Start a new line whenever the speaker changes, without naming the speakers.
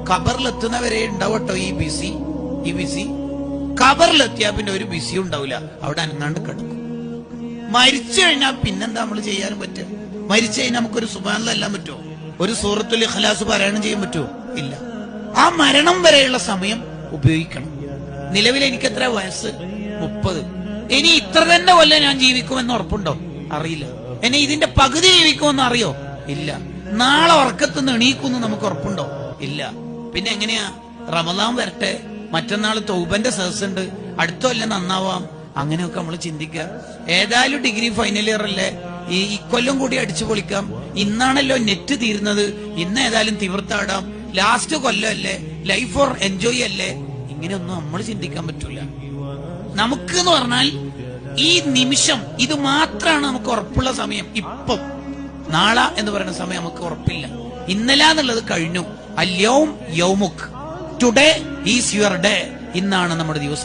ഖബറിലെത്തുന്നവരെ ഉണ്ടാവട്ടോ ഈ ബിസി. ഖബറിലെത്തിയാ പിന്നെ ഒരു ബിസി ഉണ്ടാവില്ല, അവിടെ അനങ്ങാണ്ട് കിടക്കും. മരിച്ചു കഴിഞ്ഞാൽ പിന്നെന്താ നമ്മൾ ചെയ്യാനും പറ്റുക? മരിച്ചു കഴിഞ്ഞാൽ നമുക്കൊരു സുബ്ഹാനല്ലാഹ് എല്ലാം പറ്റുമോ? ഒരു സൂറത്തുൽ ഇഖ്ലാസ് പാരായണം ചെയ്യാൻ പറ്റുമോ? ഇല്ല. ആ മരണം വരെയുള്ള സമയം ഉപയോഗിക്കണം. നിലവിൽ എനിക്ക് എത്ര വയസ്സ്? 30. ഇനി ഇത്ര തന്നെ കൊല്ലം ഞാൻ ജീവിക്കുമെന്ന് ഉറപ്പുണ്ടോ? അറിയില്ല. ഇനി ഇതിന്റെ പകുതി ജീവിക്കുമെന്ന് അറിയോ? ഇല്ല. നാളെ ഉറക്കത്തുനിന്ന് എണീക്കുമെന്ന് നമുക്ക് ഉറപ്പുണ്ടോ? ഇല്ല. പിന്നെ എങ്ങനെയാ? റമദാൻ വരട്ടെ, മറ്റന്നാൾ തൗബന്റെ സദസ്സുണ്ട്, അടുത്ത കൊല്ലം നന്നാവാം, അങ്ങനെയൊക്കെ നമ്മൾ ചിന്തിക്കുക. ഏതായാലും ഡിഗ്രി ഫൈനൽ ഇയർ അല്ലേ, ഈ ഇക്കൊല്ലം കൂടി അടിച്ചു പൊളിക്കാം, ഇന്നാണല്ലോ നെറ്റ് തീരുന്നത്, ഇന്ന് ഏതായാലും തിമിർത്താടാം, ലാസ്റ്റ് കൊല്ലം അല്ലേ, ലൈഫ് ഫോർ എൻജോയ് അല്ലേ, ഇങ്ങനെയൊന്നും നമ്മൾ ചിന്തിക്കാൻ പറ്റൂല. നമുക്ക് എന്ന് പറഞ്ഞാൽ ഈ നിമിഷം ഇത് മാത്രമാണ് നമുക്ക് ഉറപ്പുള്ള സമയം. ഇപ്പം നാളെ എന്ന് പറയുന്ന സമയം നമുക്ക് ഉറപ്പില്ല. ഇന്നലെ എന്നുള്ളത് കഴിഞ്ഞു. അൽ യൗം യൗമുക്, ടുഡേ ഈസ് യുവർ ഡേ. ഇന്നാണ് നമ്മുടെ ദിവസം.